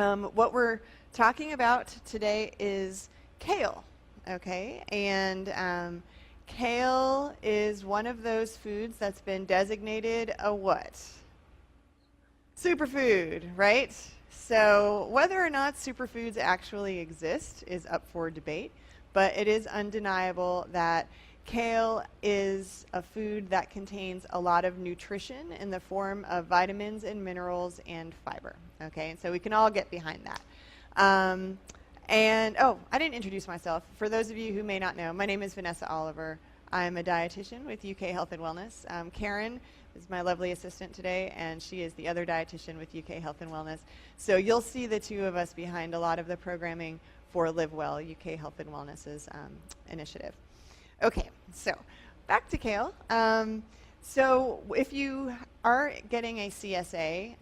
What we're talking about today is kale, okay? And kale is one of those foods that's been designated a what? Superfood, right? So whether or not superfoods actually exist is up for debate, but it is undeniable that kale is a food that contains a lot of nutrition in the form of vitamins and minerals and fiber. Okay, so we can all get behind that. I didn't introduce myself. For those of you who may not know, my name is Vanessa Oliver. I'm a dietitian with UK Health and Wellness. Karen is my lovely assistant today, and she is the other dietitian with UK Health and Wellness. So you'll see the two of us behind a lot of the programming for Live Well, UK Health and Wellness's initiative. Okay, so back to kale. So if you are getting a CSA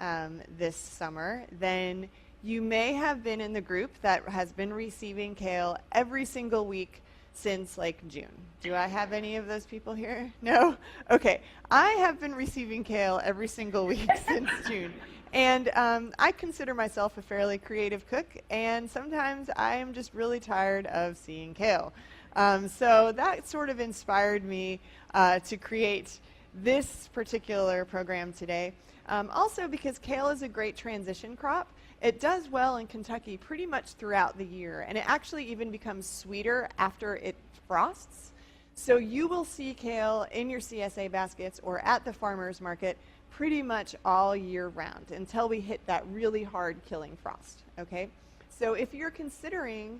this summer, then you may have been in the group that has been receiving kale every single week since like June. Do I have any of those people here? No? Okay. I have been receiving kale every single week since June. And I consider myself a fairly creative cook, and sometimes I am just really tired of seeing kale. So that sort of inspired me to create this particular program today. Also because kale is a great transition crop. It does well in Kentucky pretty much throughout the year, and it actually even becomes sweeter after it frosts. So you will see kale in your CSA baskets or at the farmer's market pretty much all year round until we hit that really hard killing frost, okay? So if you're considering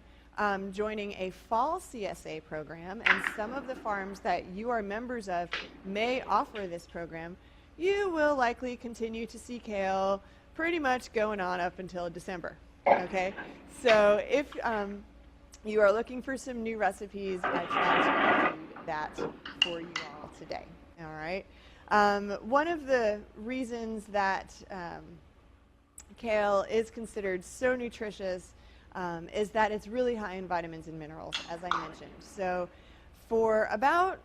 joining a fall CSA program, and some of the farms that you are members of may offer this program, you will likely continue to see kale pretty much going on up until December, okay? So if you are looking for some new recipes, I try to include that for you all today, all right? One of the reasons that kale is considered so nutritious is that it's really high in vitamins and minerals, as I mentioned. So for about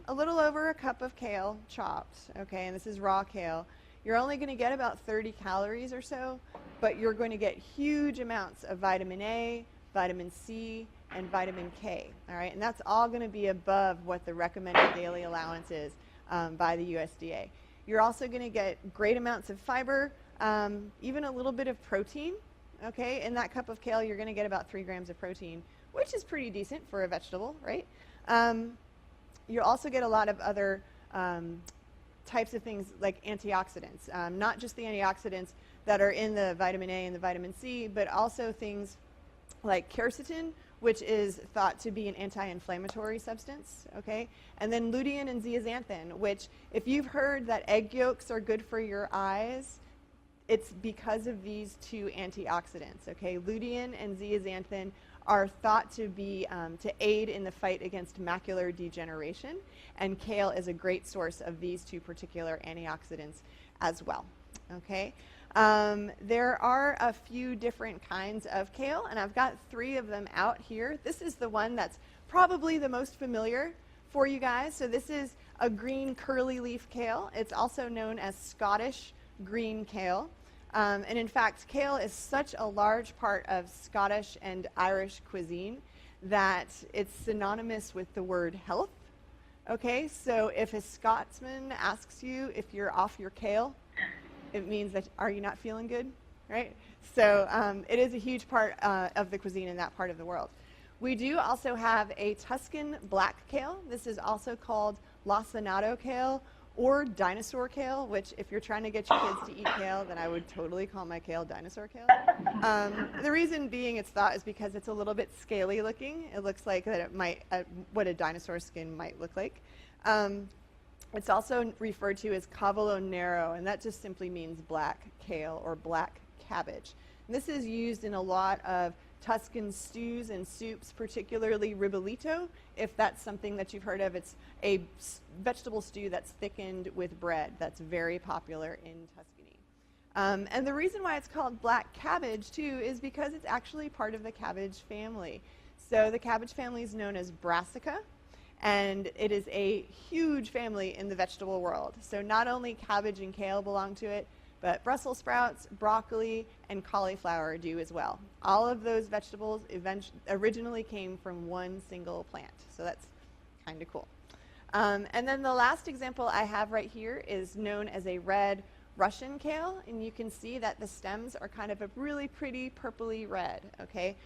a little over a cup of kale chopped, okay, and this is raw kale, you're only going to get about 30 calories or so, but you're going to get huge amounts of vitamin A, vitamin C, and vitamin K, all right? And that's all going to be above what the recommended daily allowance is by the USDA. You're also going to get great amounts of fiber, even a little bit of protein, okay? In that cup of kale, you're going to get about 3 grams of protein, which is pretty decent for a vegetable, right? You'll also get a lot of other types of things like antioxidants, not just the antioxidants that are in the vitamin A and the vitamin C, but also things like quercetin, which is thought to be an anti-inflammatory substance, okay? And then lutein and zeaxanthin, which if you've heard that egg yolks are good for your eyes, it's because of these two antioxidants, okay? Lutein and zeaxanthin are thought to be to aid in the fight against macular degeneration, and kale is a great source of these two particular antioxidants as well, okay? There are a few different kinds of kale, and I've got 3 of them out here. This is the one that's probably the most familiar for you guys. So this is a green curly leaf kale. It's also known as Scottish green kale. And in fact, kale is such a large part of Scottish and Irish cuisine that it's synonymous with the word health. Okay, so if a Scotsman asks you if you're off your kale, it means that, are you not feeling good, right? So it is a huge part of the cuisine in that part of the world. We do also have a Tuscan black kale. This is also called lacinato kale or dinosaur kale, which if you're trying to get your kids to eat kale, then I would totally call my kale dinosaur kale. The reason being it's thought is because it's a little bit scaly looking. It looks like that it might, what a dinosaur skin might look like. It's also referred to as cavolo nero, and that just simply means black kale or black cabbage. And this is used in a lot of Tuscan stews and soups, particularly ribollito, if that's something that you've heard of. It's a vegetable stew that's thickened with bread that's very popular in Tuscany. And the reason why it's called black cabbage, too, is because it's actually part of the cabbage family. So the cabbage family is known as brassica, and it is a huge family in the vegetable world. So not only cabbage and kale belong to it, But Brussels sprouts, broccoli, and cauliflower do as well. All of those vegetables originally came from one single plant, so that's kind of cool. And then the last example I have right here is known as a red Russian kale, and you can see that the stems are kind of a really pretty purpley red, okay?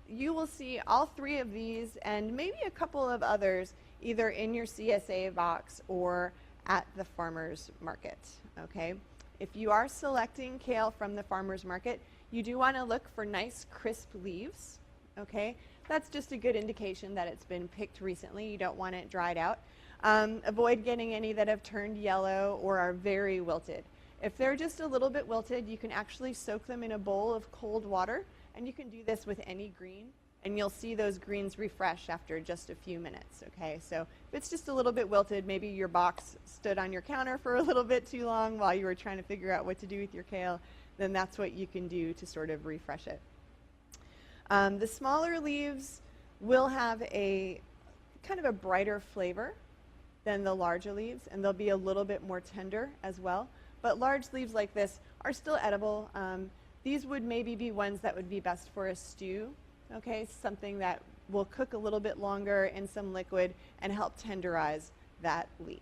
You will see all three of these and maybe a couple of others either in your CSA box or at the farmer's market, okay? If you are selecting kale from the farmer's market, you do want to look for nice crisp leaves, okay? That's just a good indication that it's been picked recently. You don't want it dried out. Avoid getting any that have turned yellow or are very wilted. If they're just a little bit wilted, you can actually soak them in a bowl of cold water, and you can do this with any green, and you'll see those greens refresh after just a few minutes, okay? So if it's just a little bit wilted, maybe your box stood on your counter for a little bit too long while you were trying to figure out what to do with your kale, then that's what you can do to sort of refresh it. The smaller leaves will have a kind of a brighter flavor than the larger leaves, and they'll be a little bit more tender as well. But large leaves like this are still edible. These would maybe be ones that would be best for a stew, okay? Something that will cook a little bit longer in some liquid and help tenderize that leaf.